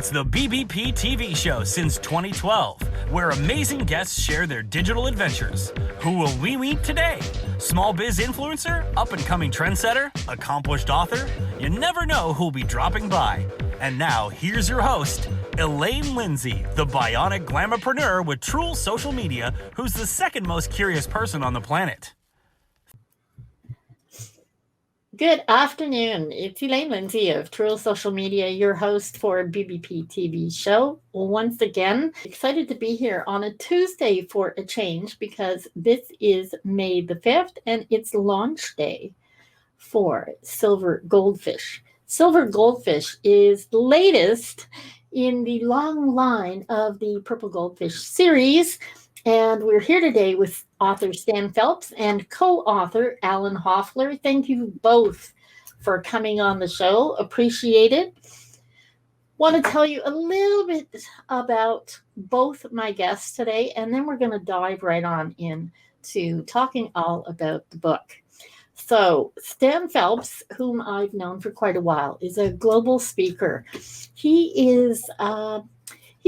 It's the BBP TV show since 2012, where amazing guests share their digital adventures. Who will we meet today? Small biz influencer, up-and-coming trendsetter, accomplished author? You never know who'll be dropping by. And now, here's your host, Elaine Lindsay, the bionic glamourpreneur with Truel Social Media, who's the second most curious person on the planet. Good afternoon. It's Elaine Lindsay of Truel Social Media, your host for BBP TV show. Once again, excited to be here on a Tuesday for a change because this is May the 5th and it's launch day for Silver Goldfish. Silver Goldfish is the latest in the long line of the Purple Goldfish series. And we're here today with author Stan Phelps and co-author Alan Hoffler. Thank you both for coming on the show. Appreciate it. Want to tell you a little bit about both my guests today, and then we're going to dive right on into talking all about the book. So Stan Phelps, whom I've known for quite a while, is a global speaker. He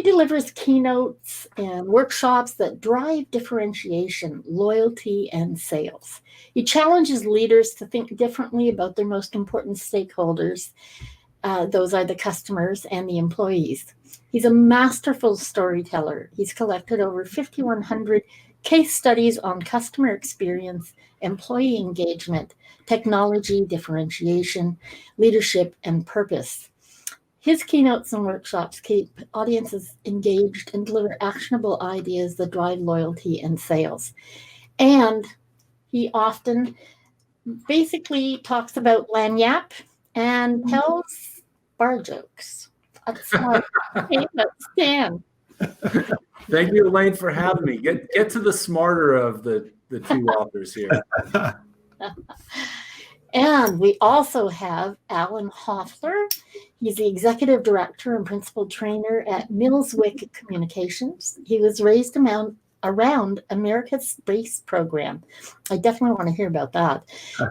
delivers keynotes and workshops that drive differentiation, loyalty, and sales. He challenges leaders to think differently about their most important stakeholders. Those are the customers and the employees. He's a masterful storyteller. He's collected over 5,100 case studies on customer experience, employee engagement, technology, differentiation, leadership, and purpose. His keynotes and workshops keep audiences engaged and deliver actionable ideas that drive loyalty and sales. And he often basically talks about lagniappe and tells bar jokes. That's my favorite Stan. Thank you, Elaine, for having me. Get to the smarter of the two authors here. And we also have Alan Hoffler. He's the executive director and principal trainer at Millswick Communications. He was raised around America's space program. I definitely want to hear about that.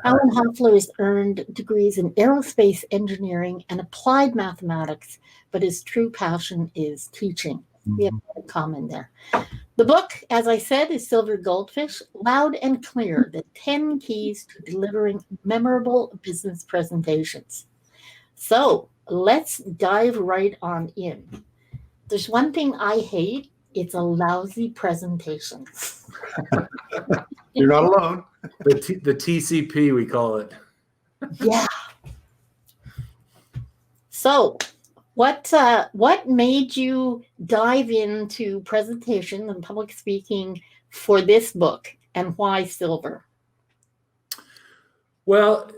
Alan Hoffler has earned degrees in aerospace engineering and applied mathematics, but his true passion is teaching. We have a common there. The book, as I said, is Silver Goldfish, Loud and Clear, the 10 Keys to Delivering Memorable Business Presentations. So let's dive right on in. There's one thing I hate. It's a lousy presentation. You're not alone. The TCP, we call it. Yeah. So what made you dive into presentation and public speaking for this book, and why Silver? Well,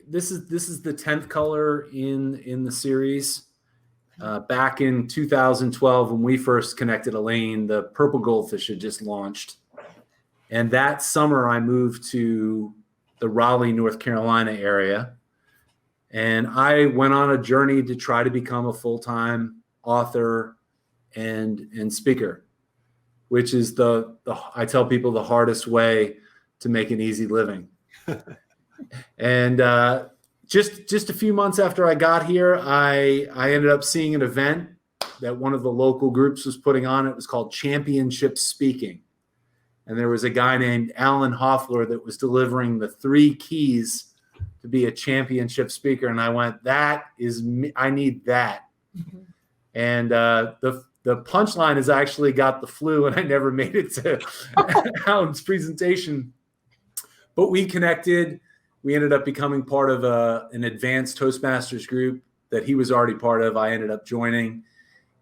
this is the 10th color in the series. Back in 2012, when we first connected, Elaine, the Purple Goldfish had just launched. And that summer, I moved to the Raleigh, North Carolina area. And I went on a journey to try to become a full-time author and speaker, which is I tell people, the hardest way to make an easy living. And just a few months after I got here, I ended up seeing an event that one of the local groups was putting on. It was called Championship Speaking. And there was a guy named Alan Hoffler that was delivering the 3 keys to be a championship speaker. And I went, that is me. I need that. Mm-hmm. And the punchline is I actually got the flu and I never made it to Alan's presentation. But we connected. We ended up becoming part of an advanced Toastmasters group that he was already part of. I ended up joining.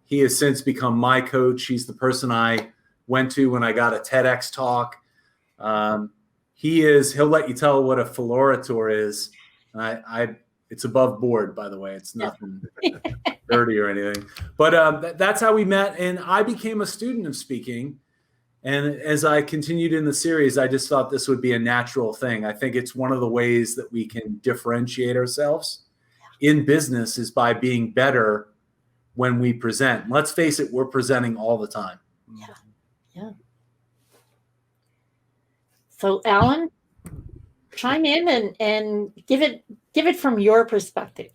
He has since become my coach. He's the person I went to when I got a TEDx talk. He'll let you tell what a philorator is. It's above board, by the way. It's nothing dirty or anything. But that's how we met. And I became a student of speaking. And as I continued in the series, I just thought this would be a natural thing. I think it's one of the ways that we can differentiate ourselves in business is by being better when we present. Let's face it, we're presenting all the time. Yeah. So, Alan, chime in and give it from your perspective.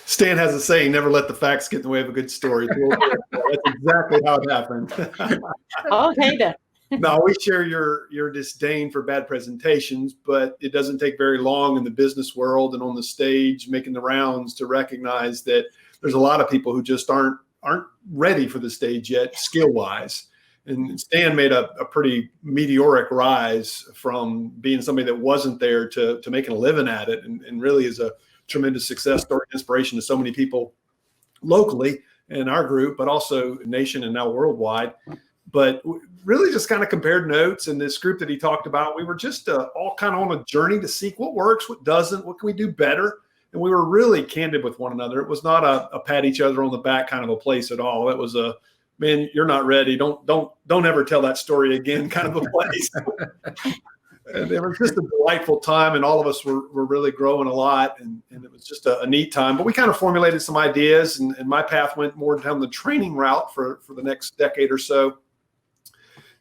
Stan has a saying, never let the facts get in the way of a good story. That's exactly how it happened. Okay, then. No, we share your disdain for bad presentations, but it doesn't take very long in the business world and on the stage making the rounds to recognize that there's a lot of people who just aren't ready for the stage yet, skill-wise. And Stan made a pretty meteoric rise from being somebody that wasn't there to making a living at it, and really is a tremendous success story, inspiration to so many people locally in our group, but also nation and now worldwide. But really just kind of compared notes. And this group that he talked about, we were just all kind of on a journey to seek what works, what doesn't, what can we do better. And we were really candid with one another. It was not a pat each other on the back kind of a place at all. It was a, man, you're not ready. Don't ever tell that story again kind of a place. And it was just a delightful time. And all of us were really growing a lot. And it was just a neat time. But we kind of formulated some ideas. And my path went more down the training route for the next decade or so.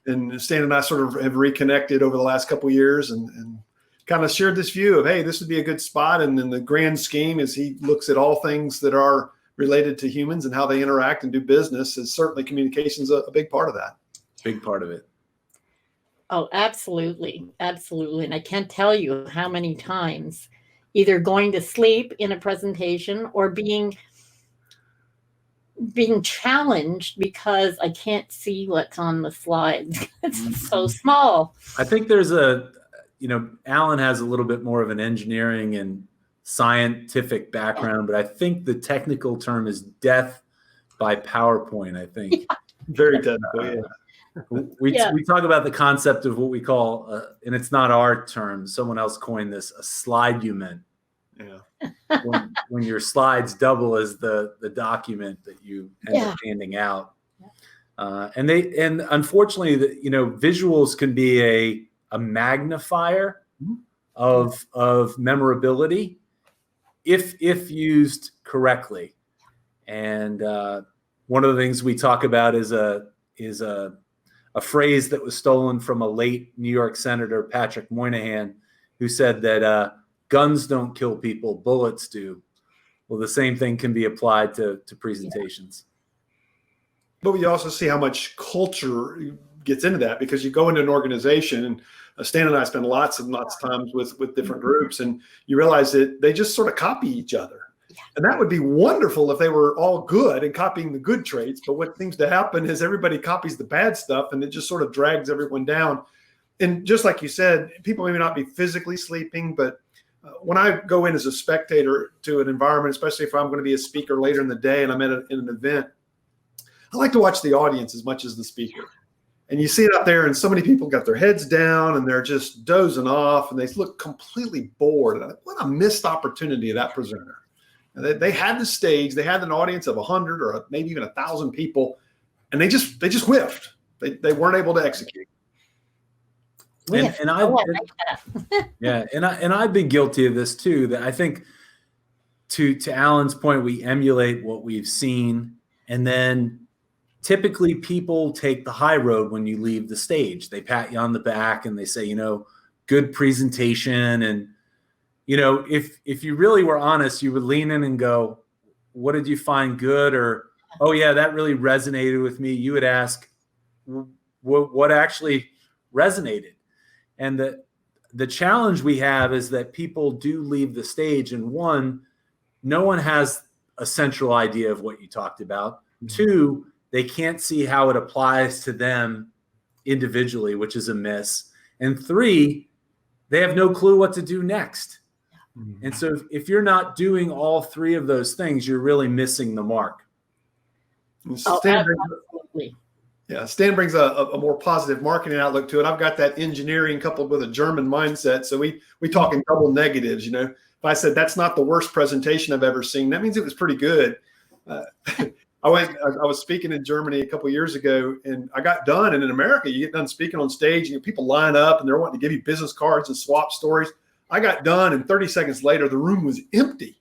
And Stan and I sort of have reconnected over the last couple of years and kind of shared this view of, hey, this would be a good spot. And in the grand scheme, as he looks at all things that are related to humans and how they interact and do business, is certainly communication's a big part of that. Big part of it. Oh, absolutely. Absolutely. And I can't tell you how many times either going to sleep in a presentation or being challenged because I can't see what's on the slides. It's so small. I think there's Alan has a little bit more of an engineering and scientific background, but I think the technical term is death by PowerPoint, I think. Very technical, yeah. We talk about the concept of what we call, and it's not our term, someone else coined this, a slide-ument. Yeah. when your slides double as the document that you end up handing out. And unfortunately, visuals can be a magnifier of memorability if used correctly. And one of the things we talk about is a phrase that was stolen from a late New York Senator, Patrick Moynihan, who said that guns don't kill people, bullets do. Well, the same thing can be applied to presentations. But we also see how much culture gets into that, because you go into an organization, and Stan and I spend lots and lots of times with different groups, and you realize that they just sort of copy each other. Yeah. And that would be wonderful if they were all good and copying the good traits. But what seems to happen is everybody copies the bad stuff, and it just sort of drags everyone down. And just like you said, people may not be physically sleeping, but when I go in as a spectator to an environment, especially if I'm going to be a speaker later in the day and I'm in an event, I like to watch the audience as much as the speaker. And you see it out there, and so many people got their heads down and they're just dozing off, and they look completely bored. And I'm like, what a missed opportunity of that presenter. And they had the stage, they had an audience of 100 or maybe even 1,000 people, and they just whiffed. They weren't able to execute. And I've been guilty of this too. That I think, to Alan's point, we emulate what we've seen, and then typically people take the high road when you leave the stage. They pat you on the back and they say, good presentation, and if you really were honest, you would lean in and go, "What did you find good?" Or, "Oh yeah, that really resonated with me." You would ask, "What actually resonated?" And the challenge we have is that people do leave the stage, and one, no one has a central idea of what you talked about. Mm-hmm. Two, they can't see how it applies to them individually, which is a miss. And three, they have no clue what to do next. Mm-hmm. And so if you're not doing all three of those things, you're really missing the mark. Absolutely. Yeah, Stan brings a more positive marketing outlook to it. I've got that engineering coupled with a German mindset. So we talk in double negatives. If I said that's not the worst presentation I've ever seen, that means it was pretty good. I was speaking in Germany a couple of years ago, and I got done. And in America, you get done speaking on stage, and people line up and they're wanting to give you business cards and swap stories. I got done, and 30 seconds later, the room was empty.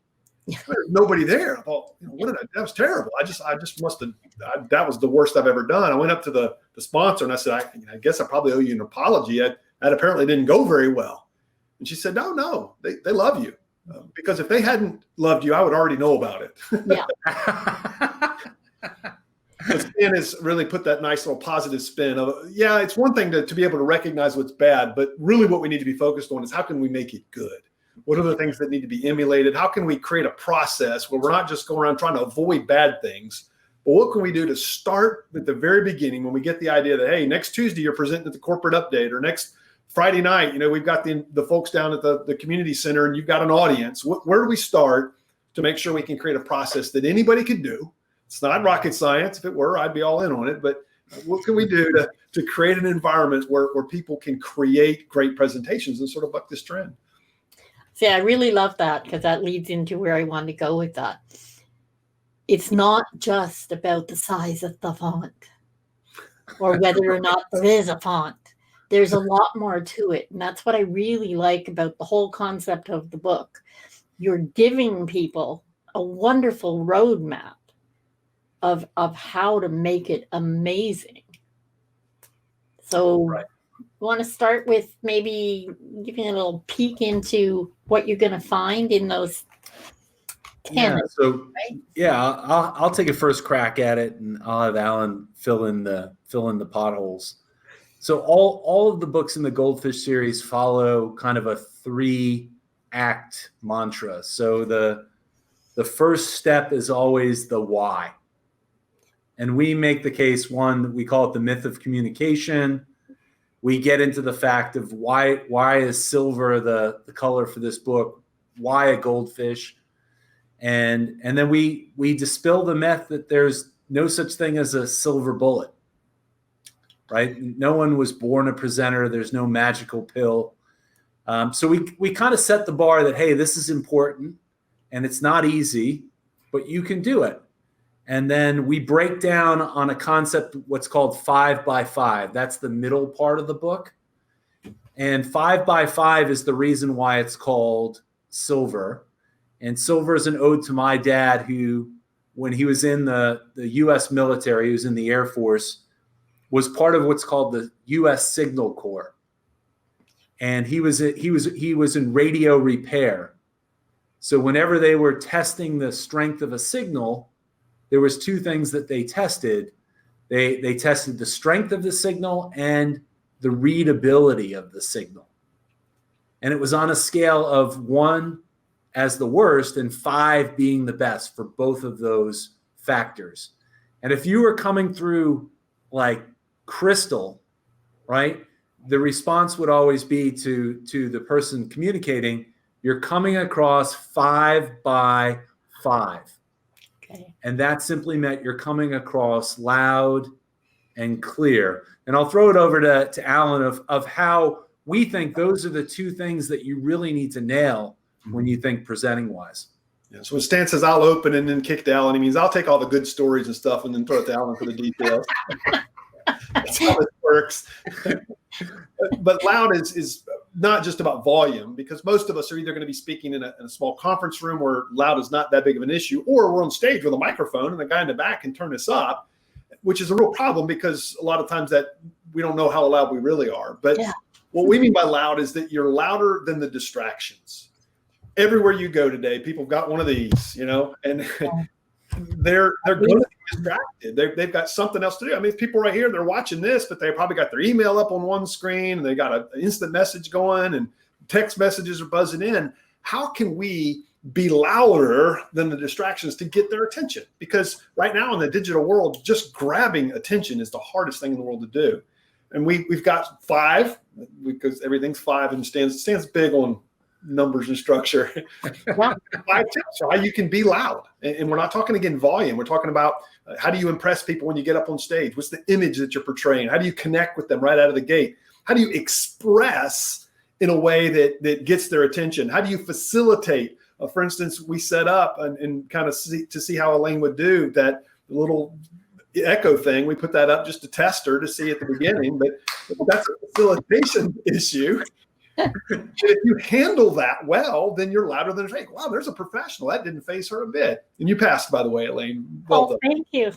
There's nobody there. I thought, that was terrible. I just must have, that was the worst I've ever done. I went up to the sponsor and I said, I guess I probably owe you an apology. That apparently didn't go very well. And she said, no, they love you. Because if they hadn't loved you, I would already know about it. Yeah. But Stan has really put that nice little positive spin of, yeah, it's one thing to be able to recognize what's bad, but really what we need to be focused on is how can we make it good? What are the things that need to be emulated? How can we create a process where we're not just going around trying to avoid bad things, but what can we do to start at the very beginning when we get the idea that, hey, next Tuesday you're presenting at the corporate update, or next Friday night, we've got the folks down at the community center and you've got an audience. Where do we start to make sure we can create a process that anybody could do? It's not rocket science. If it were, I'd be all in on it. But what can we do to create an environment where people can create great presentations and sort of buck this trend? See, I really love that, because that leads into where I want to go with that. It's not just about the size of the font or whether or not there is a font. There's a lot more to it. And that's what I really like about the whole concept of the book. You're giving people a wonderful roadmap of how to make it amazing. So Right. you want to start with maybe giving a little peek into what you're going to find in those 10. Yeah, so right? yeah, I'll take a first crack at it, and I'll have Alan fill in the potholes. So all of the books in the Goldfish series follow kind of a 3-act mantra. So the first step is always the why. And we make the case, one, we call it the myth of communication. We get into the fact of why is silver the color for this book? Why a goldfish? And then we dispel the myth that there's no such thing as a silver bullet, right? No one was born a presenter. There's no magical pill. So we kind of set the bar that, hey, this is important and it's not easy, but you can do it. And then we break down on a concept, what's called 5 by 5. That's the middle part of the book. And 5 by 5 is the reason why it's called silver. And silver is an ode to my dad, who, when he was in the U.S. military, he was in the Air Force, was part of what's called the U.S. Signal Corps. And he was in radio repair. So whenever they were testing the strength of a signal, there was 2 things that they tested. They tested the strength of the signal and the readability of the signal. And it was on a scale of 1 as the worst and 5 being the best for both of those factors. And if you were coming through like crystal, right, the response would always be to the person communicating, you're coming across 5 by 5. Okay. And that simply meant you're coming across loud and clear. And I'll throw it over to Alan of how we think those are the 2 things that you really need to nail when you think presenting wise. Yeah, so when Stan says I'll open and then kick to Alan, he means I'll take all the good stories and stuff and then throw it to Alan for the details. That's how it works. But loud is not just about volume, because most of us are either going to be speaking in a small conference room where loud is not that big of an issue, or we're on stage with a microphone and the guy in the back can turn us up, which is a real problem because a lot of times that we don't know how loud we really are. But what we mean by loud is that you're louder than the distractions. Everywhere you go today, people have got one of these, and they're going to be distracted. They've got something else to do. I mean, people right here, they're watching this, but they probably got their email up on one screen and they got an instant message going and text messages are buzzing in. How can we be louder than the distractions to get their attention? Because right now in the digital world, just grabbing attention is the hardest thing in the world to do. And we've got 5, because everything's 5 and stands big on numbers and structure. 5 tips for how you can be loud. And we're not talking, again, volume. We're talking about how do you impress people when you get up on stage? What's the image that you're portraying? How do you connect with them right out of the gate? How do you express in a way that gets their attention? How do you facilitate? For instance, we set up and kind of see how Elaine would do that little echo thing. We put that up just to test her to see at the beginning, but that's a facilitation issue. If you handle that well, then you're louder than fake. Wow, there's a professional. That didn't faze her a bit. And you passed, by the way, Elaine. Well done. Thank you.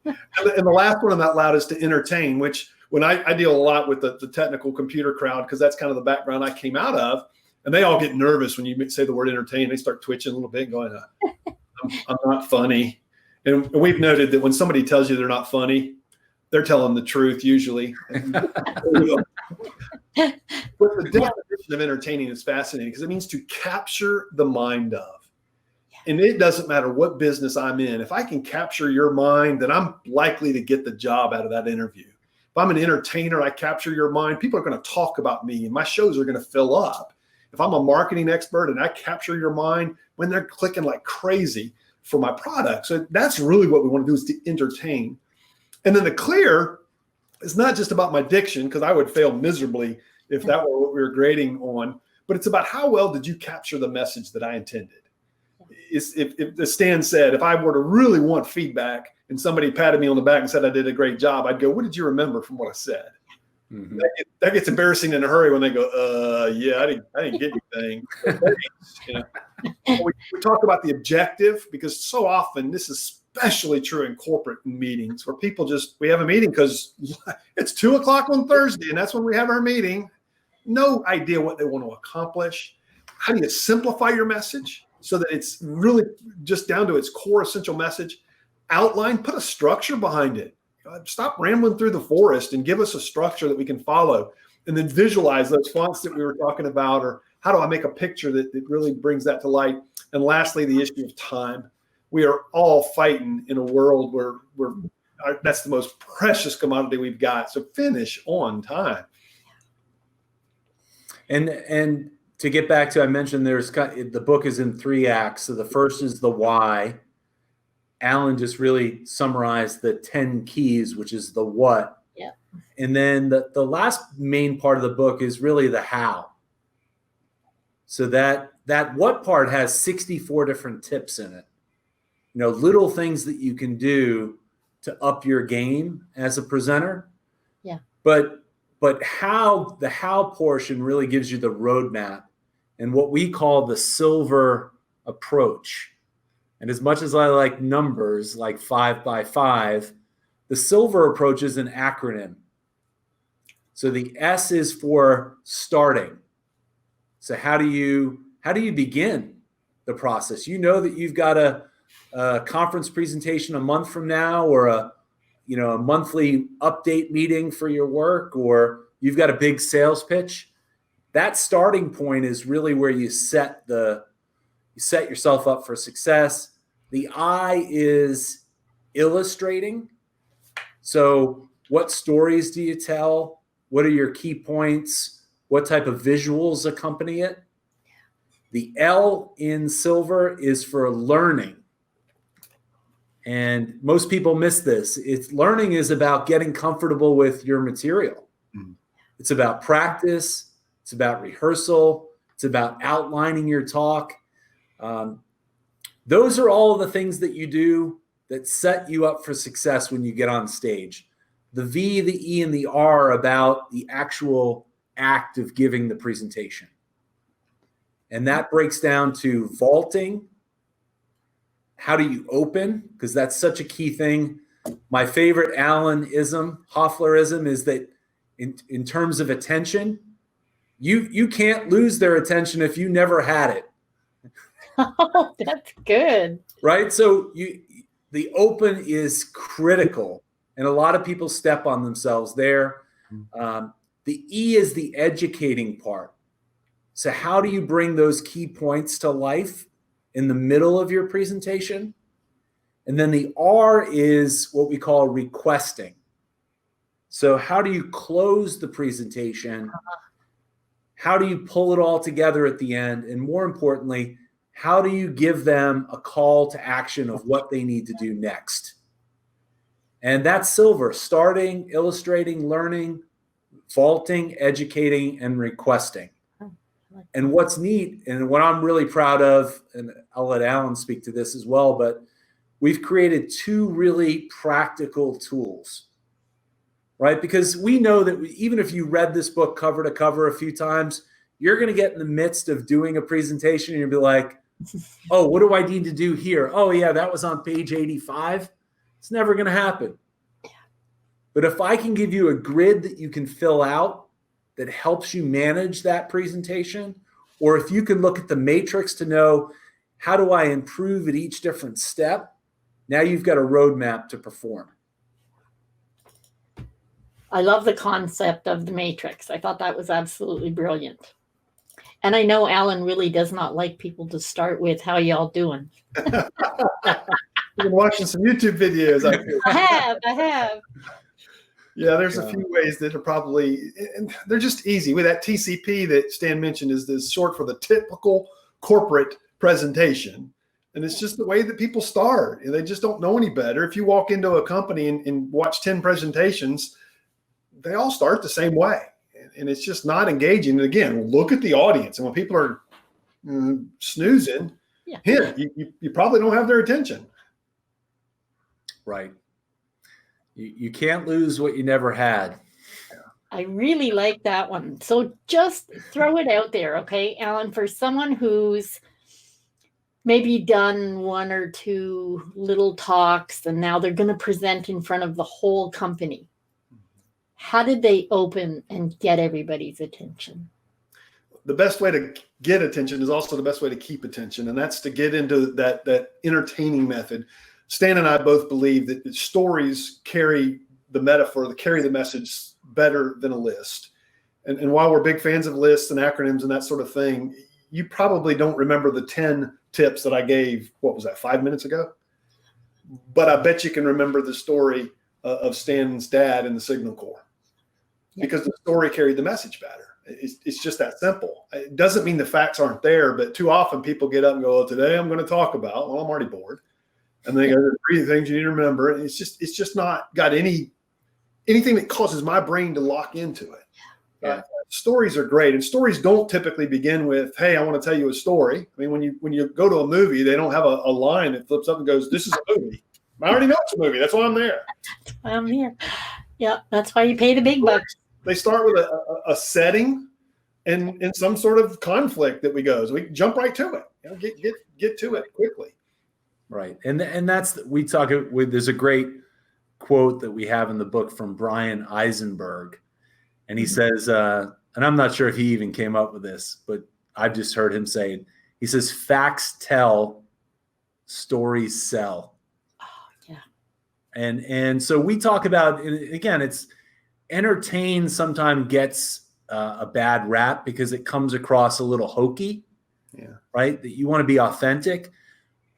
And the last one on that loud is to entertain, which when I deal a lot with the technical computer crowd, because that's kind of the background I came out of. And they all get nervous when you say the word entertain. They start twitching a little bit, going, I'm not funny. And we've noted that when somebody tells you they're not funny, they're telling the truth usually. But the definition of entertaining is fascinating because it means to capture the mind of. And it doesn't matter what business I'm in. If I can capture your mind, then I'm likely to get the job out of that interview. If I'm an entertainer, I capture your mind, people are going to talk about me and my shows are going to fill up. If I'm a marketing expert and I capture your mind, when they're clicking like crazy for my product. So that's really what we want to do, is to entertain. And then the clear is not just about my diction, because I would fail miserably if that were what we were grading on, but it's about how well did you capture the message that I intended. If Stan said, if I were to really want feedback and somebody patted me on the back and said I did a great job, I'd go, what did you remember from what I said? Mm-hmm. That gets embarrassing in a hurry when they go, yeah, I didn't get anything. You know, we talk about the objective, because so often, this is especially true in corporate meetings, where people we have a meeting because it's 2:00 on Thursday and that's when we have our meeting. No idea what they want to accomplish. How do you simplify your message so that it's really just down to its core essential message? Outline, put a structure behind it. Stop rambling through the forest and give us a structure that we can follow, and then visualize those fonts that we were talking about, or how do I make a picture that really brings that to light? And lastly, the issue of time. We are all fighting in a world where that's the most precious commodity we've got. So finish on time. And to get back to, I mentioned the book is in 3 acts. So the first is the why. Alan just really summarized the 10 keys, which is the what. Yeah. And then the last main part of the book is really the how. So that what part has 64 different tips in it. You know, little things that you can do to up your game as a presenter. Yeah. But the how portion really gives you the roadmap and what we call the silver approach. And as much as I like numbers, like 5 by 5, the silver approach is an acronym. So the S is for starting. So how do you begin the process? You know that you've got a conference presentation a month from now, or a monthly update meeting for your work, or you've got a big sales pitch. That starting point is really where you set yourself up for success. The I is illustrating. So what stories do you tell? What are your key points? What type of visuals accompany it? The L in silver is for learning. And most people miss this. Learning is about getting comfortable with your material. Mm-hmm. It's about practice. It's about rehearsal. It's about outlining your talk. Those are all of the things that you do that set you up for success when you get on stage. The V, the E, and the R are about the actual act of giving the presentation. And that breaks down to vaulting. How do you open? Because that's such a key thing. My favorite Alan-ism, Hoffler-ism, is that in terms of attention, you can't lose their attention if you never had it. Oh, that's good. Right? So the open is critical, and a lot of people step on themselves there. The E is the educating part. So how do you bring those key points to life in the middle of your presentation? And then the R is what we call requesting. So how do you close the presentation? How do you pull it all together at the end? And more importantly, how do you give them a call to action of what they need to do next? And that's silver: starting, illustrating, learning, vaulting, educating, and requesting. And what's neat, and what I'm really proud of, and I'll let Alan speak to this as well, but we've created 2 really practical tools, right? Because we know that even if you read this book cover to cover a few times, you're going to get in the midst of doing a presentation and you'll be like, oh, what do I need to do here? Oh, yeah, that was on page 85. It's never going to happen. But if I can give you a grid that you can fill out that helps you manage that presentation, or if you can look at the matrix to know how do I improve at each different step, now you've got a roadmap to perform. I love the concept of the matrix. I thought that was absolutely brilliant. And I know Alan really does not like people to start with, how y'all doing? I've been watching some YouTube videos. I have. Yeah, there's a few ways that are probably, and they're just easy. With that TCP that Stan mentioned is short for the typical corporate presentation. And it's just the way that people start. They just don't know any better. If you walk into a company and watch 10 presentations, they all start the same way. And it's just not engaging. And again, look at the audience. And when people are snoozing, you probably don't have their attention. Right. You can't lose what you never had. I really like that one. So just throw it out there, okay, Alan, for someone who's maybe done one or two little talks and now they're going to present in front of the whole company. How did they open and get everybody's attention? The best way to get attention is also the best way to keep attention. And that's to get into that entertaining method. Stan and I both believe that stories carry the metaphor, carry the message better than a list. And while we're big fans of lists and acronyms and that sort of thing, you probably don't remember the 10 tips that I gave, 5 minutes ago? But I bet you can remember the story of Stan's dad in the Signal Corps, because the story carried the message better. It's just that simple. It doesn't mean the facts aren't there, but too often people get up and go, today I'm going to talk about, well, I'm already bored. And they go, there's 3 things you need to remember. And it's just not got anything that causes my brain to lock into it. Stories are great. And stories don't typically begin with, hey, I want to tell you a story. I mean, when you go to a movie, they don't have a line that flips up and goes, this is a movie. I already know it's a movie. That's why I'm there. That's why I'm here. Yeah, that's why you pay the big bucks. They start with a setting and some sort of conflict that we go. So we jump right to it. Get to it quickly. Right. And that's, we talk with, there's a great quote that we have in the book from Brian Eisenberg. And he says, and I'm not sure if he even came up with this, but I've just heard him say it. He says, facts tell, stories sell. Oh, yeah. And so we talk about, again, it's entertain sometimes gets a bad rap because it comes across a little hokey, right? That you want to be authentic.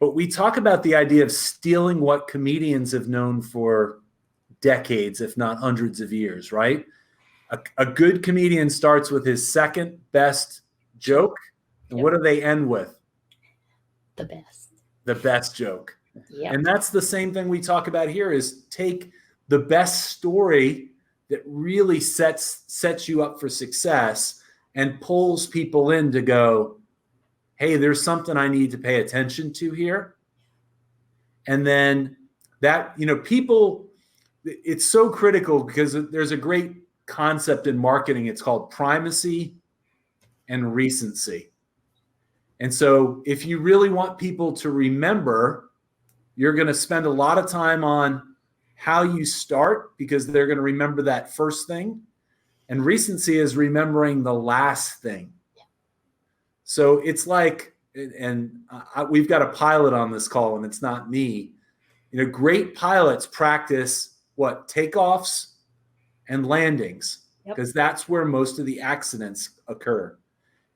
But we talk about the idea of stealing what comedians have known for decades, if not hundreds of years, right? A good comedian starts with his second best joke. And what do they end with? The best. The best joke. Yep. And that's the same thing we talk about here is take the best story that really sets you up for success and pulls people in to go, hey, there's something I need to pay attention to here. And then that, people, it's so critical because there's a great concept in marketing. It's called primacy and recency. And so if you really want people to remember, you're going to spend a lot of time on how you start because they're going to remember that first thing. And recency is remembering the last thing. So it's like, and we've got a pilot on this call and it's not me. Great pilots practice takeoffs and landings, because that's where most of the accidents occur.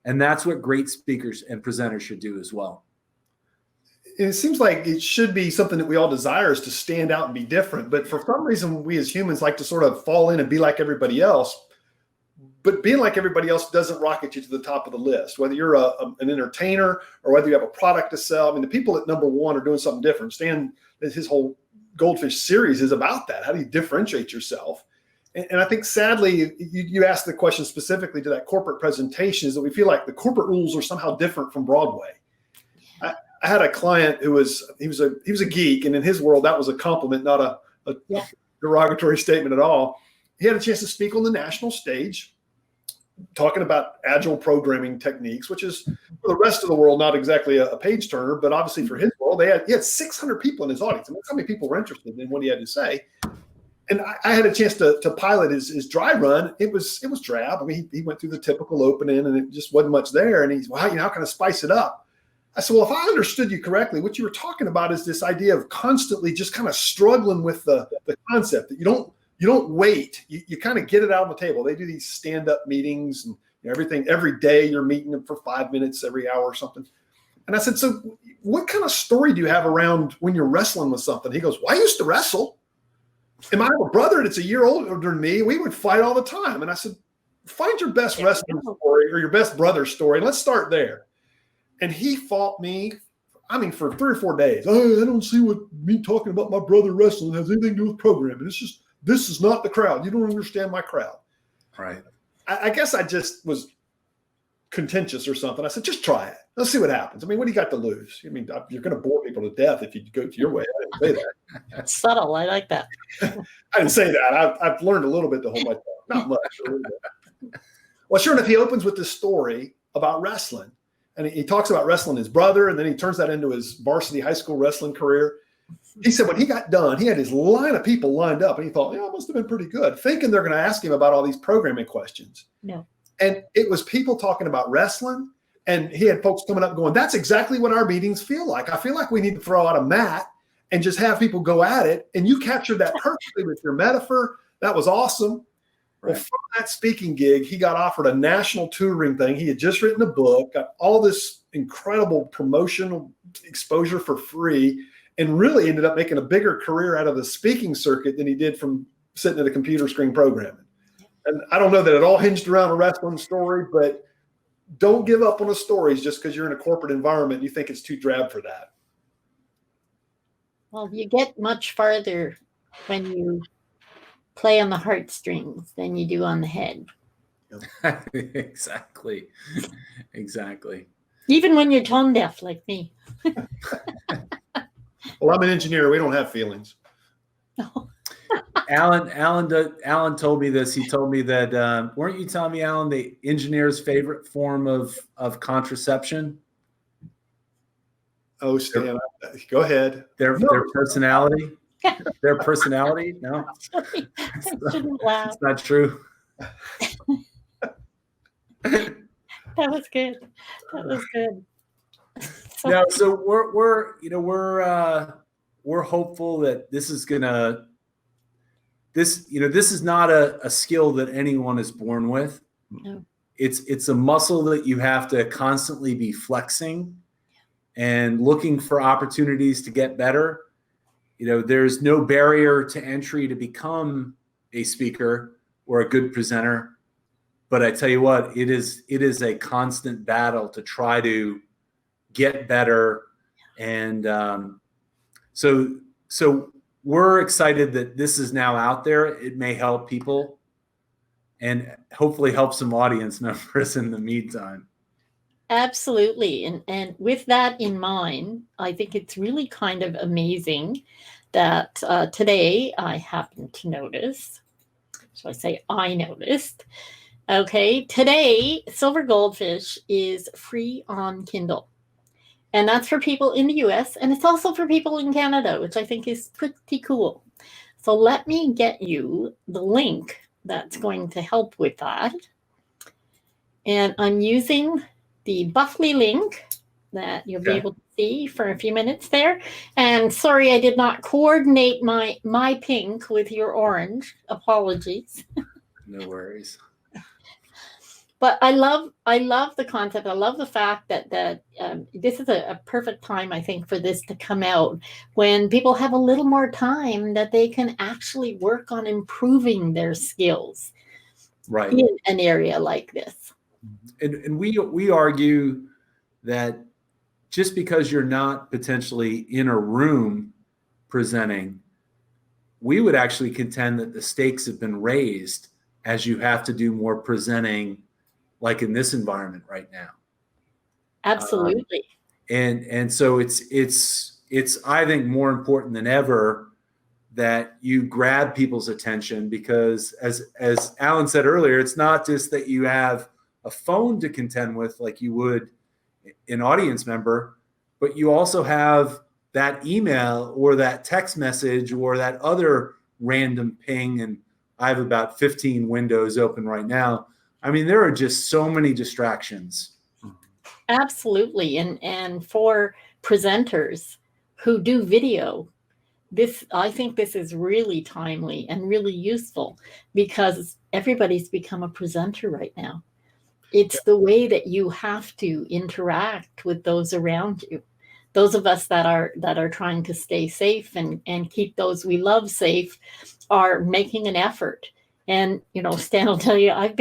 And that's what great speakers and presenters should do as well. And it seems like it should be something that we all desire, is to stand out and be different. But for some reason, we as humans like to sort of fall in and be like everybody else. But being like everybody else doesn't rocket you to the top of the list, whether you're an entertainer or whether you have a product to sell. I mean, the people at number one are doing something different. Stan, his whole Goldfish series is about that. How do you differentiate yourself? And I think, sadly, you asked the question specifically to that corporate presentation, is that we feel like the corporate rules are somehow different from Broadway. I had a client who was a geek, and in his world, that was a compliment, not a derogatory statement at all. He had a chance to speak on the national stage, talking about agile programming techniques, which is for the rest of the world not exactly a page turner, but obviously for his world, he had 600 people in his audience. And that's how many people were interested in what he had to say. And I had a chance to pilot his dry run. It was drab. I mean, he went through the typical opening, and it just wasn't much there. And he's, well, how can I spice it up? I said, well, if I understood you correctly, what you were talking about is this idea of constantly just kind of struggling with the concept that you don't wait. You kind of get it out on the table. They do these stand-up meetings and everything. Every day you're meeting them for 5 minutes every hour or something. And I said, so what kind of story do you have around when you're wrestling with something? He goes, well, I used to wrestle. And I have a brother that's a year older than me. We would fight all the time. And I said, find your best wrestling story or your best brother story. And let's start there. And he fought me, for 3 or 4 days. Oh, I don't see what me talking about my brother wrestling has anything to do with programming. This is not the crowd. You don't understand my crowd. Right. I guess I just was contentious or something. I said, just try it. Let's see what happens. I mean, what do you got to lose? I mean, you're going to bore people to death if you go to your way. I didn't say that. That's subtle. I like that. I didn't say that. I've learned a little bit to hold my tongue. Not much. Well, sure enough, he opens with this story about wrestling. And he talks about wrestling his brother, and then he turns that into his varsity high school wrestling career. He said when he got done, he had his line of people lined up, and he thought, it must have been pretty good, thinking they're going to ask him about all these programming questions. No. And it was people talking about wrestling, and he had folks coming up going, that's exactly what our meetings feel like. I feel like we need to throw out a mat and just have people go at it. And you captured that perfectly with your metaphor. That was awesome. Right. Well, from that speaking gig, he got offered a national touring thing. He had just written a book, got all this incredible promotional exposure for free, and really ended up making a bigger career out of the speaking circuit than he did from sitting at a computer screen programming. And I don't know that it all hinged around a wrestling story, but don't give up on the stories just because you're in a corporate environment and you think it's too drab for that. Well, you get much farther when you play on the heartstrings than you do on the head. Exactly. Even when you're tone deaf like me. Well, I'm an engineer. We don't have feelings. No. Alan told me this. He told me that, weren't you telling me, Alan, the engineer's favorite form of contraception? Oh, Stan, go ahead. Their personality? Their personality? No? I shouldn't laugh. It's not true. That was good. So we're hopeful that this is gonna this is not a skill that anyone is born with. No. It's a muscle that you have to constantly be flexing and looking for opportunities to get better. There's no barrier to entry to become a speaker or a good presenter. But I tell you what, it is a constant battle to try to get better. And so we're excited that this is now out there. It may help people and hopefully help some audience members in the meantime. Absolutely. And with that in mind, I think it's really kind of amazing that today I happened to notice. So I say I noticed. Okay, today Silver Goldfish is free on Kindle. And that's for people in the US, and it's also for people in Canada, which I think is pretty cool. So let me get you the link that's going to help with that. And I'm using the Buffly link that you'll be able to see for a few minutes there. And sorry, I did not coordinate my pink with your orange. Apologies. No worries. But I love the concept. I love the fact that this is a perfect time, I think, for this to come out when people have a little more time that they can actually work on improving their skills in an area like this. And we argue that just because you're not potentially in a room presenting, we would actually contend that the stakes have been raised as you have to do more presenting, like in this environment right now. Absolutely. And so it's I think more important than ever that you grab people's attention, because as Alan said earlier, it's not just that you have a phone to contend with like you would an audience member, but you also have that email or that text message or that other random ping, and I have about 15 windows open right now. I mean, there are just so many distractions. Absolutely. And for presenters who do video, I think this is really timely and really useful because everybody's become a presenter right now. It's the way that you have to interact with those around you. Those of us that are trying to stay safe and keep those we love safe are making an effort. And, Stan will tell you, I've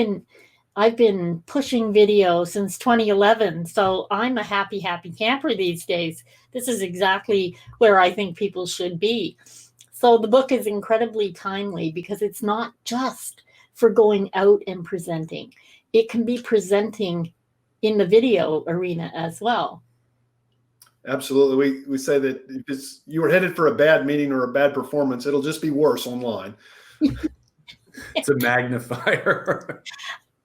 been pushing video since 2011. So I'm a happy camper these days. This is exactly where I think people should be. So the book is incredibly timely because it's not just for going out and presenting. It can be presenting in the video arena as well. Absolutely. We say that if you were headed for a bad meeting or a bad performance, it'll just be worse online. It's a magnifier.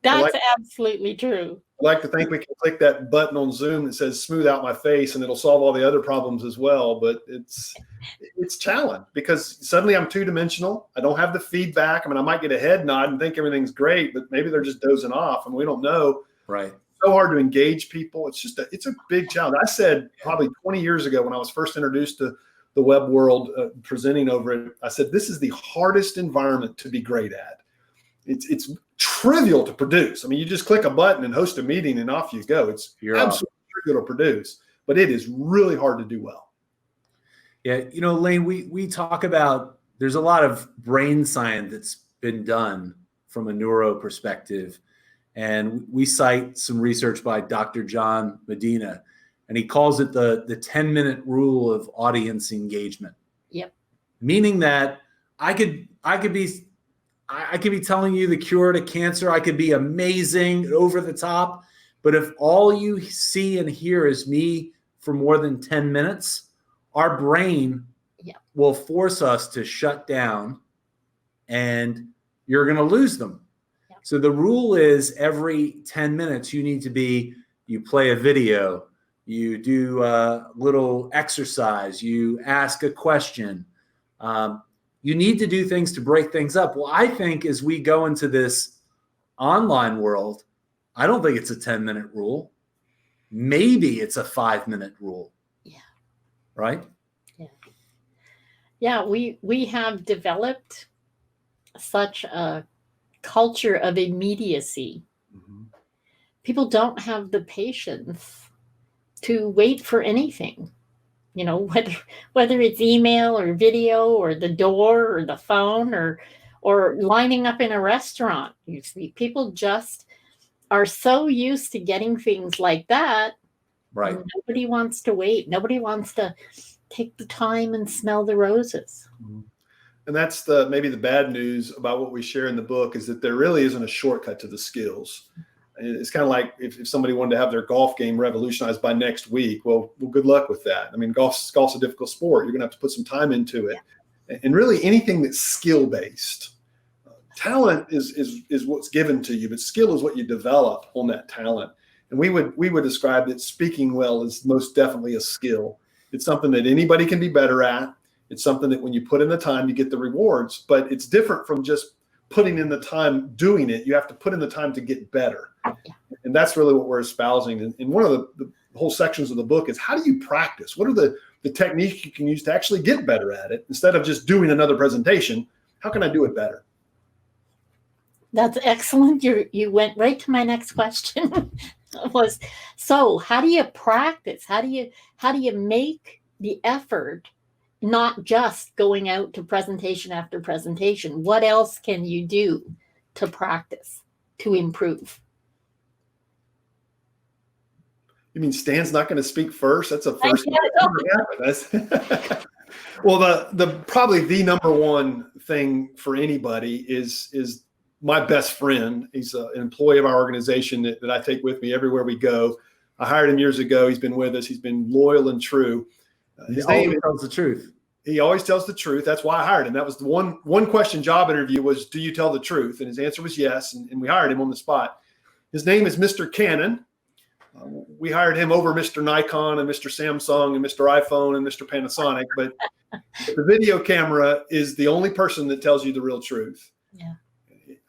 That's absolutely true. I like to think we can click that button on Zoom that says smooth out my face and it'll solve all the other problems as well. But it's challenge because suddenly I'm two-dimensional. I don't have the feedback. I mean, I might get a head nod and think everything's great, but maybe they're just dozing off and we don't know. Right. So hard to engage people. It's a big challenge. I said probably 20 years ago when I was first introduced to the web world, presenting over it, I said, this is the hardest environment to be great at. It's trivial to produce. I mean, you just click a button and host a meeting and off you go. It's absolutely trivial to produce, but it is really hard to do well. Yeah. Elaine, we talk about, there's a lot of brain science that's been done from a neuro perspective. And we cite some research by Dr. John Medina, and he calls it the 10-minute rule of audience engagement. Yep. Meaning that I could be telling you the cure to cancer. I could be amazing, over the top. But if all you see and hear is me for more than 10 minutes, our brain will force us to shut down and you're going to lose them. So the rule is every 10 minutes, you play a video, you do a little exercise, you ask a question. You need to do things to break things up. Well, I think as we go into this online world, I don't think it's a 10-minute rule. Maybe it's a 5-minute rule. Yeah. Right? Yeah. Yeah, we have developed such a culture of immediacy. Mm-hmm. People don't have the patience to wait for anything. Whether it's email or video or the door or the phone or lining up in a restaurant. You see, people just are so used to getting things like that. Right. Nobody wants to wait. Nobody wants to take the time and smell the roses. Mm-hmm. And that's maybe the bad news about what we share in the book is that there really isn't a shortcut to the skills. It's kind of like if somebody wanted to have their golf game revolutionized by next week, well, good luck with that. I mean, golf's a difficult sport. You're going to have to put some time into it. Yeah. And really anything that's skill-based. Talent is what's given to you, but skill is what you develop on that talent. And we would describe that speaking well is most definitely a skill. It's something that anybody can be better at. It's something that when you put in the time, you get the rewards, but it's different from just putting in the time doing it. You have to put in the time to get better. Yeah. And that's really what we're espousing. And one of the whole sections of the book is how do you practice? What are the techniques you can use to actually get better at it? Instead of just doing another presentation, how can I do it better? That's excellent. You went right to my next question. So how do you practice? How do you make the effort? Not just going out to presentation after presentation. What else can you do to practice, to improve? You mean Stan's not going to speak first? That's a first. Well, the probably the number one thing for anybody is my best friend. He's an employee of our organization that I take with me everywhere we go. I hired him years ago. He's been with us. He's been loyal and true. He always tells the truth. He always tells the truth. That's why I hired him. That was the one question job interview was, do you tell the truth? And his answer was yes. And we hired him on the spot. His name is Mr. Cannon. We hired him over Mr. Nikon and Mr. Samsung and Mr. iPhone and Mr. Panasonic, but the video camera is the only person that tells you the real truth. Yeah.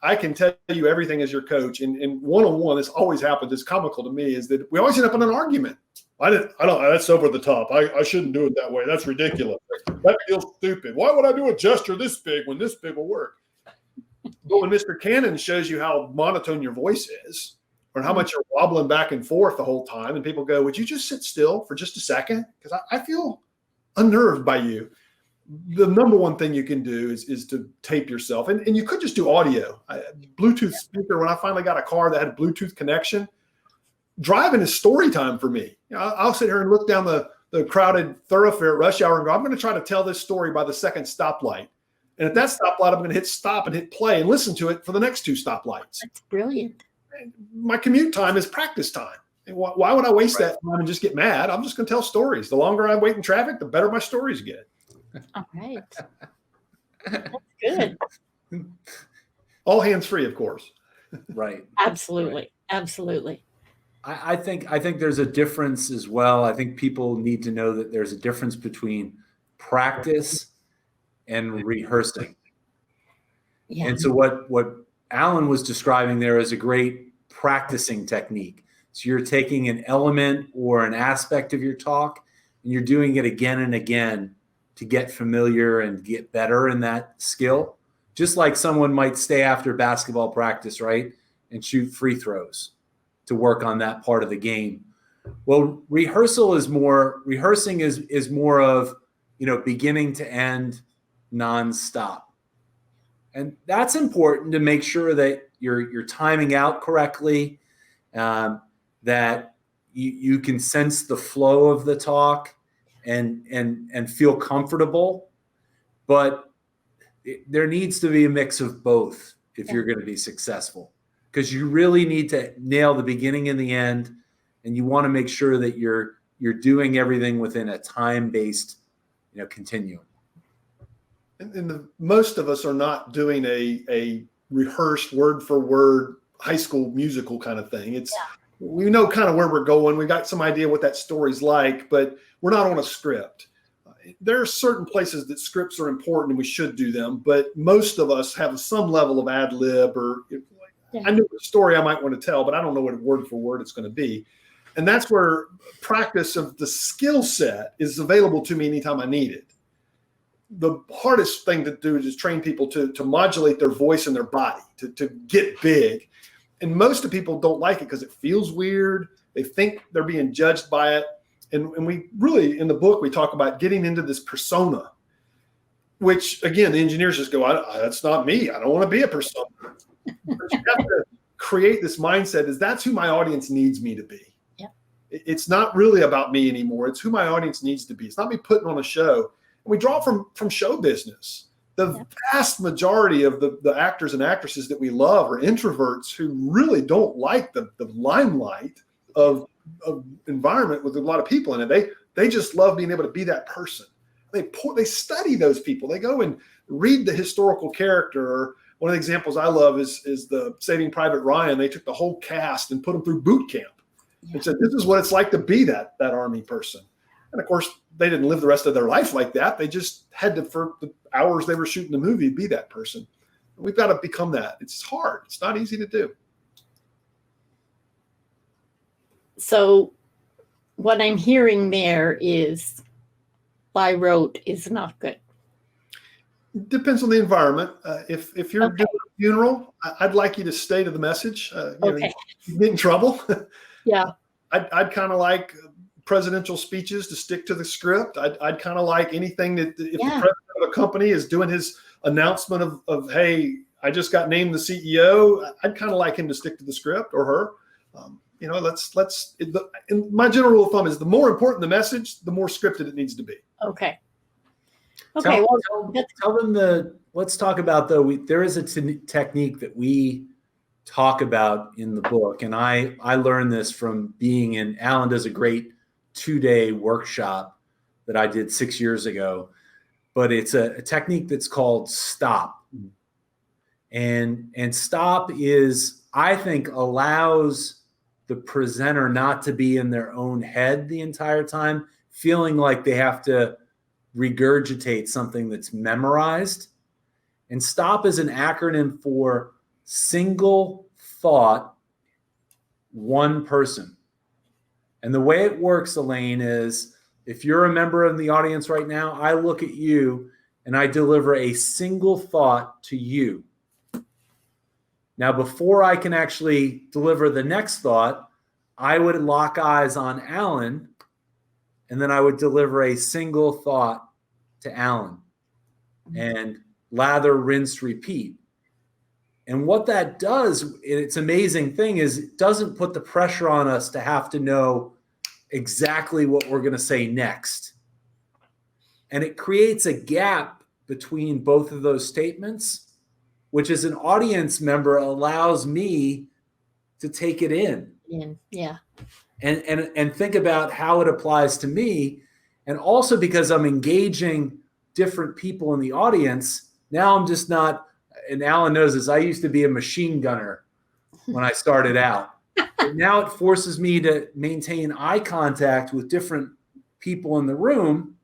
I can tell you everything as your coach, and one-on-one, this always happens. It's comical to me is that we always end up in an argument. I don't, that's over the top. I shouldn't do it that way. That's ridiculous. That feels stupid. Why would I do a gesture this big when this big will work? But when Mr. Cannon shows you how monotone your voice is, or how much you're wobbling back and forth the whole time, and people go, would you just sit still for just a second? Because I feel unnerved by you. The number one thing you can do is to tape yourself. And you could just do audio. Bluetooth speaker, when I finally got a car that had a Bluetooth connection, driving is story time for me. I'll sit here and look down the crowded thoroughfare at rush hour and go, I'm going to try to tell this story by the second stoplight. And at that stoplight, I'm going to hit stop and hit play and listen to it for the next two stoplights. That's brilliant. My commute time is practice time. And why would I waste that time and just get mad? I'm just going to tell stories. The longer I wait in traffic, the better my stories get. All right. That's good. All hands free, of course. Right. Absolutely. Right. Absolutely. I think there's a difference as well. I think people need to know that there's a difference between practice and rehearsing. Yeah. And so what Alan was describing there is a great practicing technique. So you're taking an element or an aspect of your talk and you're doing it again and again to get familiar and get better in that skill. Just like someone might stay after basketball practice, right, and shoot free throws to work on that part of the game. Well, rehearsing is more of, beginning to end, nonstop. And that's important to make sure that you're timing out correctly, that you can sense the flow of the talk and feel comfortable. But there needs to be a mix of both if you're going to be successful, because you really need to nail the beginning and the end, and you want to make sure that you're doing everything within a time-based, continuum. And most of us are not doing a rehearsed word for word high school musical kind of thing. We know kind of where we're going. We got some idea what that story's like, but we're not on a script. There are certain places that scripts are important and we should do them, but most of us have some level of ad lib I knew a story I might want to tell, but I don't know what word for word it's going to be. And that's where practice of the skill set is available to me anytime I need it. The hardest thing to do is train people to modulate their voice and their body, to get big. And most of people don't like it because it feels weird. They think they're being judged by it. And we really, in the book, we talk about getting into this persona, which, again, the engineers just go, that's not me. I don't want to be a persona. But you have to create this mindset that's who my audience needs me to be. Yeah. It's not really about me anymore. It's who my audience needs to be. It's not me putting on a show. And we draw from show business. The vast majority of the actors and actresses that we love are introverts who really don't like the limelight of environment with a lot of people in it. They just love being able to be that person. They study those people. They go and read the historical character. Or one of the examples I love is the Saving Private Ryan. They took the whole cast and put them through boot camp and said, this is what it's like to be that Army person. And of course, they didn't live the rest of their life like that. They just had to, for the hours they were shooting the movie, be that person. We've got to become that. It's hard. It's not easy to do. So what I'm hearing there is by rote is not good. Depends on the environment. If you're doing a funeral, I'd like you to stay to the message. You get in trouble. Yeah. I'd kind of like presidential speeches to stick to the script. I'd kind of like anything that if the president of a company is doing his announcement of hey, I just got named the CEO, I'd kind of like him to stick to the script, or her. My general rule of thumb is the more important the message, the more scripted it needs to be. Okay. Tell them let's talk about there is a technique that we talk about in the book. And I learned this from being Alan does a great 2-day workshop that I did 6 years ago, but it's a technique that's called stop. And stop is, I think, allows the presenter not to be in their own head the entire time, feeling like they have to regurgitate something that's memorized. And STOP is an acronym for single thought, one person. And the way it works, Elaine, is if you're a member of the audience right now, I look at you and I deliver a single thought to you. Now, before I can actually deliver the next thought, I would lock eyes on Alan, and then I would deliver a single thought to Alan. And lather, rinse, repeat. And what that does, it's an amazing thing, is it doesn't put the pressure on us to have to know exactly what we're going to say next. And it creates a gap between both of those statements, which as an audience member allows me to take it in. Yeah. And think about how it applies to me. And also because I'm engaging different people in the audience, now I'm just not, and Alan knows this, I used to be a machine gunner when I started out. But now it forces me to maintain eye contact with different people in the room.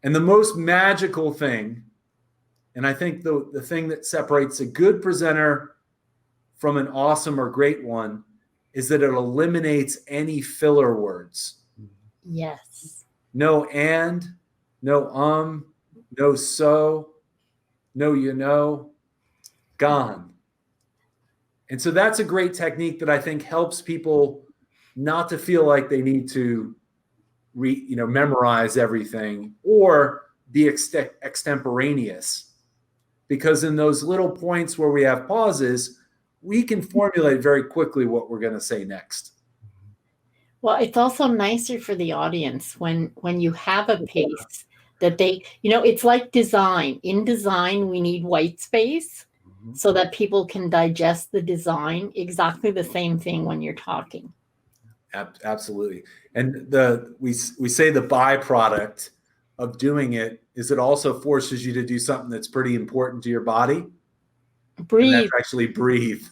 And the most magical thing, and I think the thing that separates a good presenter from an awesome or great one, is that it eliminates any filler words. Yes. No and, no no so, no you know, gone. And so that's a great technique that I think helps people not to feel like they need to memorize everything or be extemporaneous. Because in those little points where we have pauses, we can formulate very quickly what we're going to say next. Well, it's also nicer for the audience when you have a pace that they, it's like design. In design, we need white space so that people can digest the design. Exactly the same thing when you're talking. Absolutely. And we say the byproduct of doing it is it also forces you to do something that's pretty important to your body. Breathe. And that's actually breathe.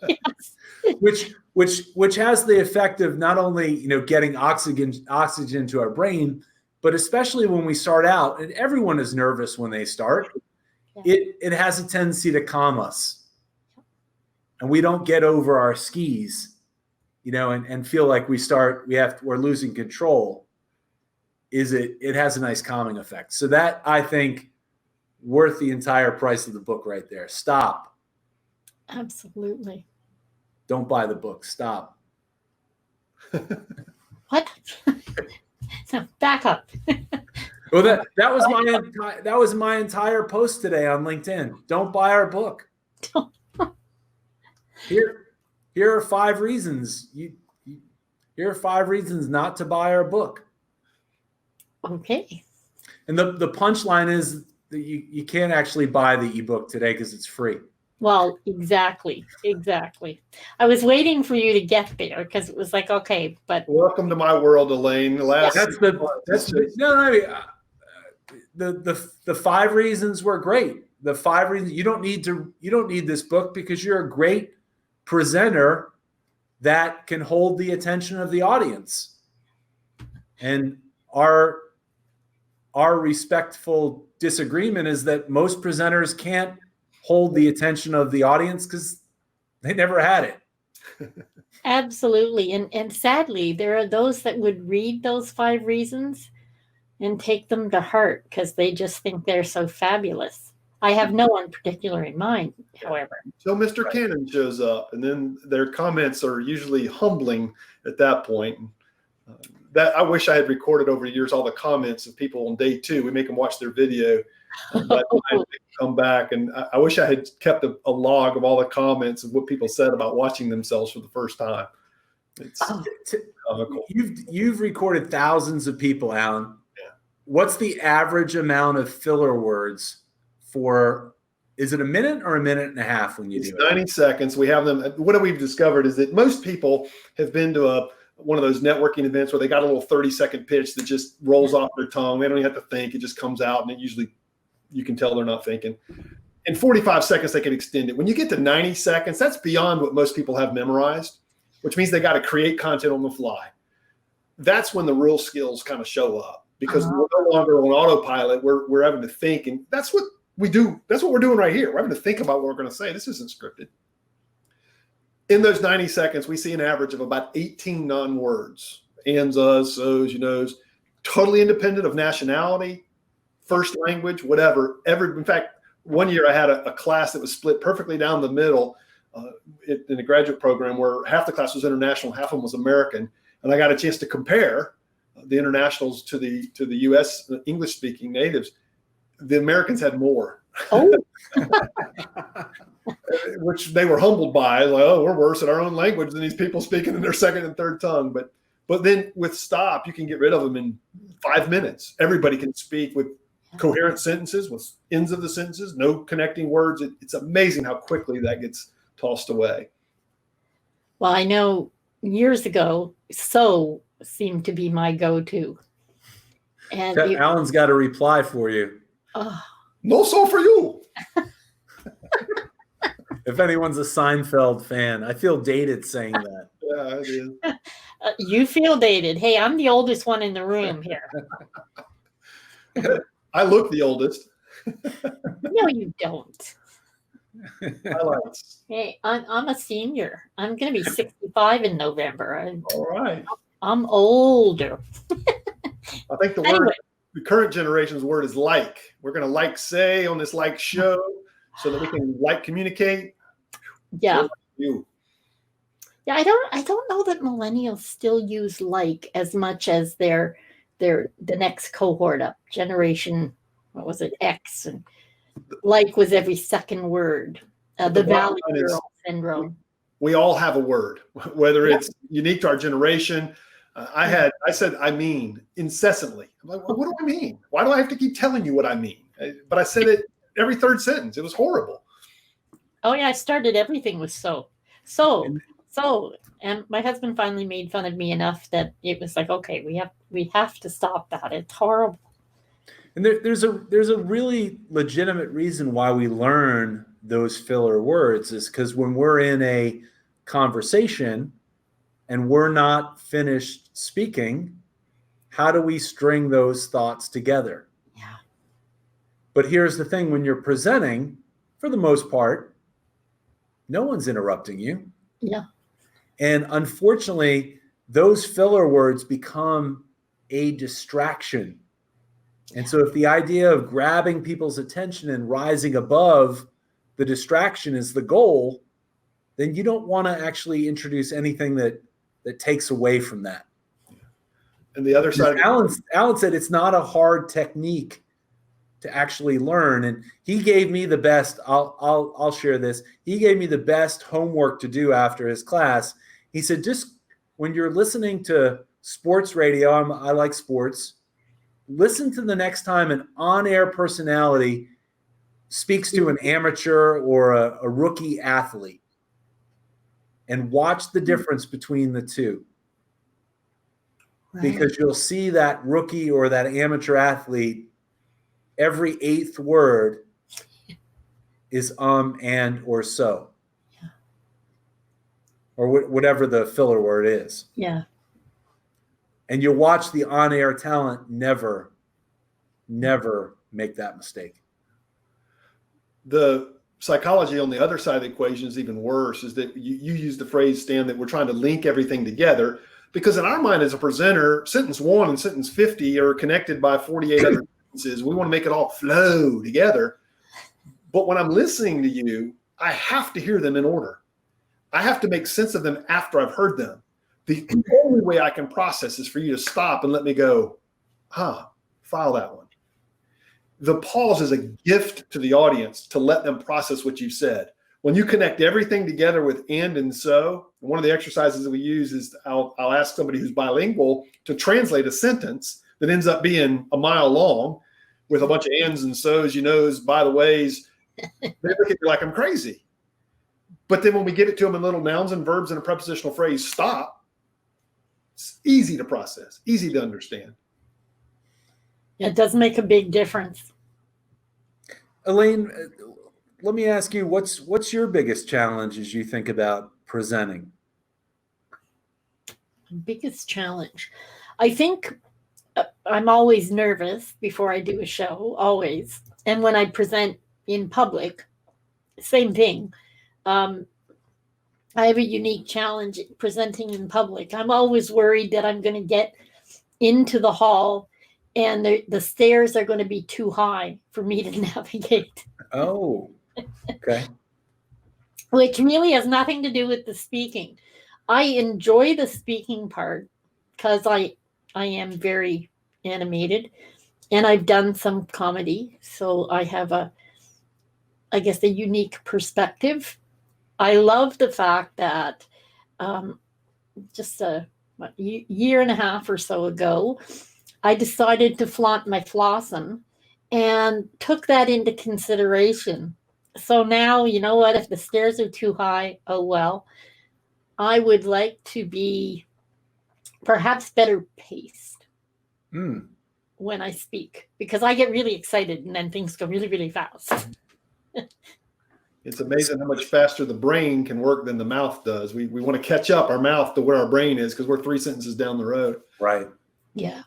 Yes. which has the effect of not only getting oxygen to our brain, but especially when we start out, and everyone is nervous when they start, it has a tendency to calm us, and we don't get over our skis, and feel like we're losing control. It has a nice calming effect. So that, I think, worth the entire price of the book right there. Stop. Absolutely. Don't buy the book. Stop. What? No, back up. Well, that was my entire post today on LinkedIn. Don't buy our book. Here are 5 reasons. Here are 5 reasons not to buy our book. Okay. And the punchline is that you can't actually buy the ebook today because it's free. Well, exactly. I was waiting for you to get there because it was like, okay, but welcome to my world, Elaine. The 5 reasons were great. The 5 reasons you don't need this book because you're a great presenter that can hold the attention of the audience. And our respectful disagreement is that most presenters can't hold the attention of the audience because they never had it. Absolutely. And sadly, there are those that would read those 5 reasons and take them to heart because they just think they're so fabulous. I have no one particular in mind, however. So Mr. Cannon shows up, and then their comments are usually humbling at that point. That I wish I had recorded over the years all the comments of people on day 2. We make them watch their video. But I come back, and I wish I had kept a log of all the comments of what people said about watching themselves for the first time. It's comical. You've recorded thousands of people, Alan. Yeah. What's the average amount of filler words for? Is it a minute or a minute and a half when you do it? 90 seconds. We have them. What we've discovered is that most people have been to one of those networking events where they got a little 30-second pitch that just rolls off their tongue. They don't even have to think. It just comes out, and it usually you can tell they're not thinking. In 45 seconds, they can extend it. When you get to 90 seconds, that's beyond what most people have memorized. which means they got to create content on the fly. That's when the real skills kind of show up, because we're no longer on autopilot. We're having to think, and that's what we do. That's what we're doing right here. We're having to think about what we're going to say. This isn't scripted. In those 90 seconds, we see an average of about 18 non-words, ands, us, so's, you knows, totally independent of nationality, first language, whatever. In fact, one year I had a class that was split perfectly down the middle in a graduate program where half the class was international, half of them was American. And I got a chance to compare the internationals to the U.S. English-speaking natives. The Americans had more, which they were humbled by. Like, oh, we're worse at our own language than these people speaking in their second and third tongue. But then with stop, you can get rid of them in 5 minutes. Everybody can speak with coherent sentences, with ends of the sentences, no connecting words. It's amazing how quickly that gets tossed away. Well, I know years ago, so seemed to be my go-to. And Alan's got a reply for you. No so for you. If anyone's a Seinfeld fan, I feel dated saying that. Yeah, it is. You feel dated. Hey, I'm the oldest one in the room here. I look the oldest. No, you don't. Highlights. Hey, I'm a senior. I'm going to be 65 in November. All right. I'm older. I think the current generation's word is like. We're going to say on this show so that we can communicate. Yeah. You. Yeah, I don't know that millennials still use as much as the next cohort up, generation, what was it, X, and was every second word. The Valley Girl syndrome. We all have a word, whether it's unique to our generation. I said, I mean, incessantly. I'm like, well, what do I mean? Why do I have to keep telling you what I mean? But I said it every third sentence. It was horrible. Oh yeah, I started everything with so. And my husband finally made fun of me enough that it was like, okay, we have to stop that. It's horrible. And there's a really legitimate reason why we learn those filler words, is because when we're in a conversation and we're not finished speaking, how do we string those thoughts together? Yeah. But here's the thing: when you're presenting, for the most part, no one's interrupting you. Yeah. And unfortunately, those filler words become a distraction. And so if the idea of grabbing people's attention and rising above the distraction is the goal, then you don't want to actually introduce anything that takes away from that. And the other side, Alan said it's not a hard technique to actually learn. And he gave me the best, I'll share this. He gave me the best homework to do after his class. He said, just when you're listening to sports radio, I like sports, listen to the next time an on-air personality speaks to an amateur or a rookie athlete, and watch the difference between the two. Right. Because you'll see that rookie or that amateur athlete, every eighth word is and or so. Yeah. Or whatever the filler word is. Yeah. And you watch the on-air talent never make that mistake. The psychology on the other side of the equation is even worse, is that you use the phrase, Stan, that we're trying to link everything together, because in our mind as a presenter, sentence 1 and sentence 50 are connected by 48 other sentences. We want to make it all flow together. But when I'm listening to you, I have to hear them in order. I have to make sense of them after I've heard them. The only way I can process is for you to stop and let me go, file that one. The pause is a gift to the audience to let them process what you've said. When you connect everything together with and so, one of the exercises that we use is I'll ask somebody who's bilingual to translate a sentence that ends up being a mile long with a bunch of ands and so's, you knows, by the ways. They look at me like I'm crazy. But then when we get it to them in little nouns and verbs and a prepositional phrase, stop, it's easy to process, easy to understand. It does make a big difference. Elaine, let me ask you, what's your biggest challenge as you think about presenting? Biggest challenge. I think I'm always nervous before I do a show, always. And when I present in public, same thing. I have a unique challenge presenting in public. I'm always worried that I'm going to get into the hall and the stairs are going to be too high for me to navigate. Oh, okay. Which really has nothing to do with the speaking. I enjoy the speaking part because I am very animated and I've done some comedy. So I have a unique perspective. I love the fact that just a year and a half or so ago, I decided to flaunt my flossum and took that into consideration. So now, you know what, if the stairs are too high, oh well. I would like to be perhaps better paced when I speak, because I get really excited and then things go really, really fast. It's amazing how much faster the brain can work than the mouth does. We want to catch up our mouth to where our brain is because we're 3 sentences down the road. Right. Yeah.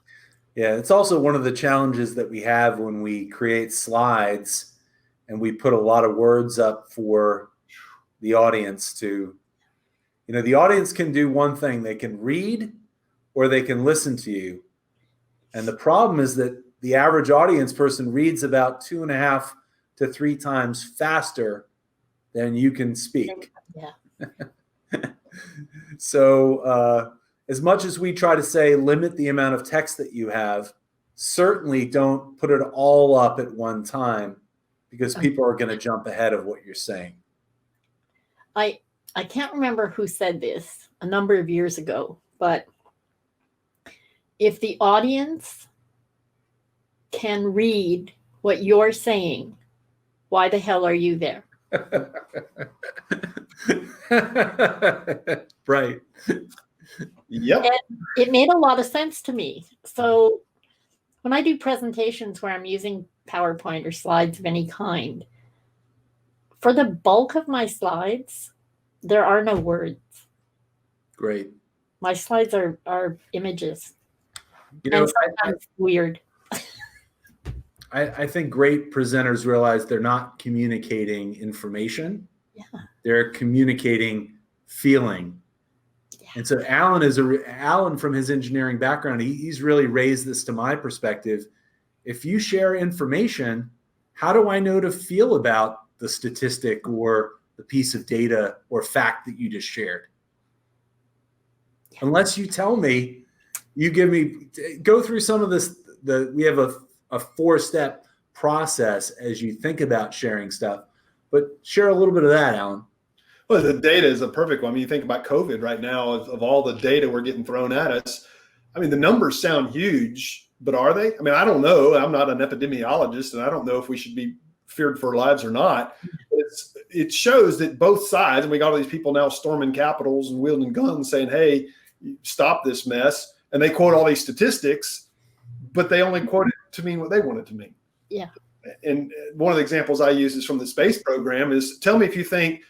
Yeah. It's also one of the challenges that we have when we create slides and we put a lot of words up for the audience to, the audience can do one thing. They can read or they can listen to you. And the problem is that the average audience person reads about 2.5 to 3 times faster than you can speak. Yeah. So as much as we try to say limit the amount of text that you have, certainly don't put it all up at one time because people are going to jump ahead of what you're saying. I can't remember who said this a number of years ago, but if the audience can read what you're saying, why the hell are you there? Right. Yep. And it made a lot of sense to me. So when I do presentations where I'm using PowerPoint or slides of any kind, for the bulk of my slides, there are no words. Great. My slides are images. You know, and sometimes weird. I think great presenters realize they're not communicating information. Yeah. They're communicating feeling. Yeah. And so Alan from his engineering background, he's really raised this to my perspective. If you share information, how do I know to feel about the statistic or the piece of data or fact that you just shared? Yeah. Unless you tell me, go through some of this. We have a 4-step process as you think about sharing stuff, but share a little bit of that, Alan. Well, the data is a perfect one. I mean, you think about COVID right now, of all the data we're getting thrown at us. I mean, the numbers sound huge, but are they? I mean, I don't know. I'm not an epidemiologist, and I don't know if we should be feared for our lives or not. But it shows that both sides, and we got all these people now storming capitals and wielding guns saying, hey, stop this mess. And they quote all these statistics, but they only quote it to mean what they want it to mean. Yeah. And one of the examples I use is from the space program is, tell me if you think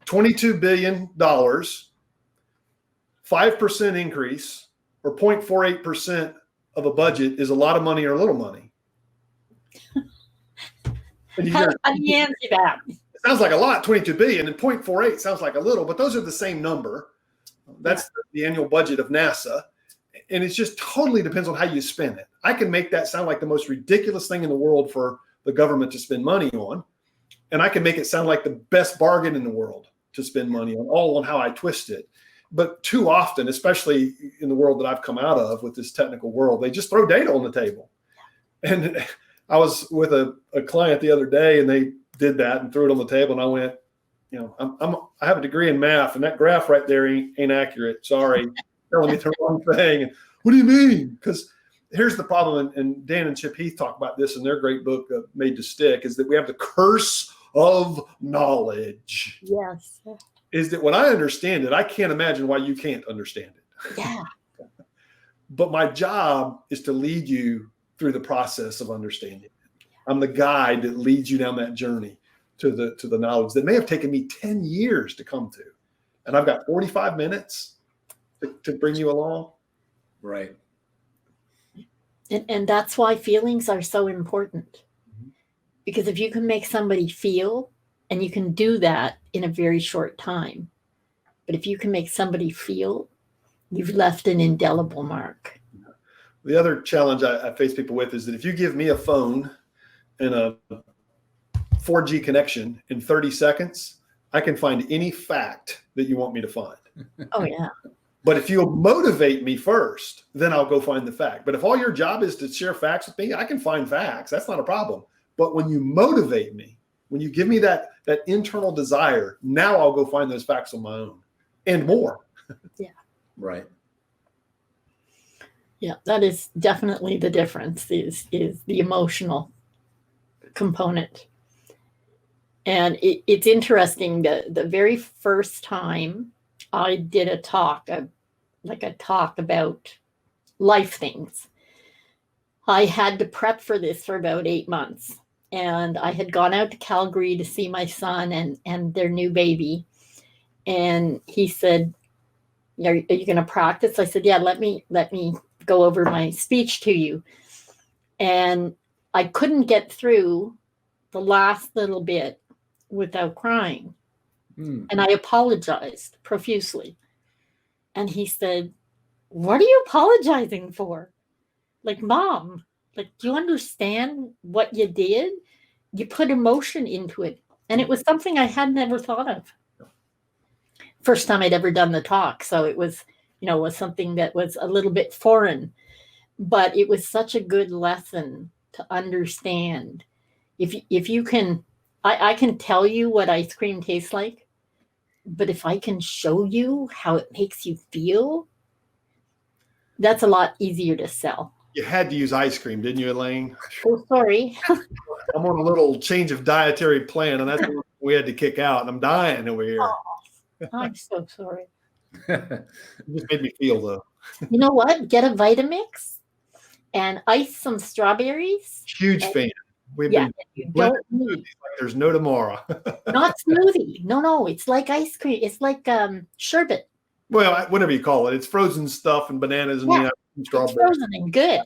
$22 billion, 5% increase, or 0.48% of a budget is a lot of money or little money. How do you answer that? It sounds like a lot, 22 billion, and 0.48 sounds like a little, but those are the same number. That's the annual budget of NASA. And it just totally depends on how you spend it. I can make that sound like the most ridiculous thing in the world for the government to spend money on. And I can make it sound like the best bargain in the world to spend money on, all on how I twist it. But too often, especially in the world that I've come out of with this technical world, they just throw data on the table. And I was with a client the other day, and they did that and threw it on the table. And I went, I have a degree in math, and that graph right there ain't accurate. Sorry. Telling me the wrong thing. What do you mean? Because here's the problem, and Dan and Chip Heath talk about this in their great book, Made to Stick, is that we have the curse of knowledge. Yes. Is that when I understand it, I can't imagine why you can't understand it. Yeah. But my job is to lead you through the process of understanding it. I'm the guide that leads you down that journey to the knowledge that may have taken me 10 years to come to. And I've got 45 minutes. to bring you along. Right. And that's why feelings are so important. Because if you can make somebody feel, and you can do that in a very short time, but if you can make somebody feel, you've left an indelible mark. The other challenge I face people with is that if you give me a phone and a 4G connection in 30 seconds, I can find any fact that you want me to find. Oh, yeah. But if you'll motivate me first, then I'll go find the fact. But if all your job is to share facts with me, I can find facts. That's not a problem. But when you motivate me, when you give me that internal desire, now I'll go find those facts on my own and more. Yeah. Right. Yeah, that is definitely the difference, is the emotional component. And it's interesting that the very first time I did a talk about life things, I had to prep for this for about 8 months. And I had gone out to Calgary to see my son and their new baby. And he said, are you going to practice? I said, yeah, let me go over my speech to you. And I couldn't get through the last little bit without crying. And I apologized profusely. And he said, what are you apologizing for? Like, Mom, like, do you understand what you did? You put emotion into it. And it was something I had never thought of. First time I'd ever done the talk. So it was, was something that was a little bit foreign, but it was such a good lesson to understand. If you can, I can tell you what ice cream tastes like, but if I can show you how it makes you feel, that's a lot easier to sell. You had to use ice cream, didn't you, Elaine? Oh, sorry. I'm on a little change of dietary plan, and that's what we had to kick out, and I'm dying over here. Oh, I'm so sorry. It just made me feel, though. You know what? Get a Vitamix and ice some strawberries. Huge fan. We've Yeah, been you don't need like there's no tomorrow. not smoothie. No, it's like ice cream. It's like sherbet. Well, whatever you call it, it's frozen stuff and bananas and Yeah, and It's strawberries, frozen and good.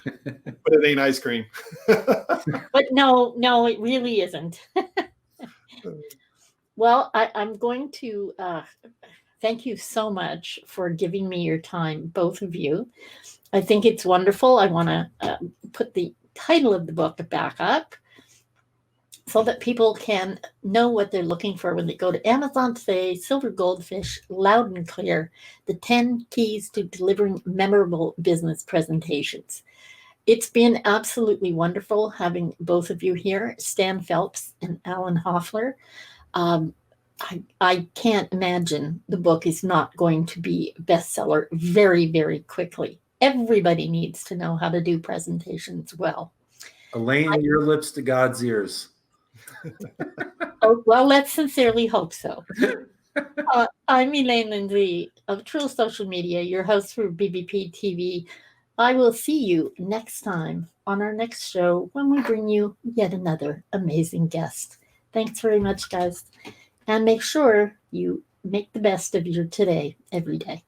but it ain't ice cream. But no, it really isn't. Well, I'm going to thank you so much for giving me your time, both of you. I think it's wonderful. I want to put the title of the book back up so that people can know what they're looking for when they go to Amazon today. Silver Goldfish, Loud and Clear, the 10 Keys to Delivering Memorable Business Presentations. It's been absolutely wonderful having both of you here, Stan Phelps and Alan Hoffler. I can't imagine the book is not going to be a bestseller very, very quickly. Everybody needs to know how to do presentations well. Elaine, your lips to God's ears. Oh, well, let's sincerely hope so. I'm Elaine Lindsay of True Social Media, your host for BBP TV. I will see you next time on our next show when we bring you yet another amazing guest. Thanks very much, guys. And make sure you make the best of your today every day.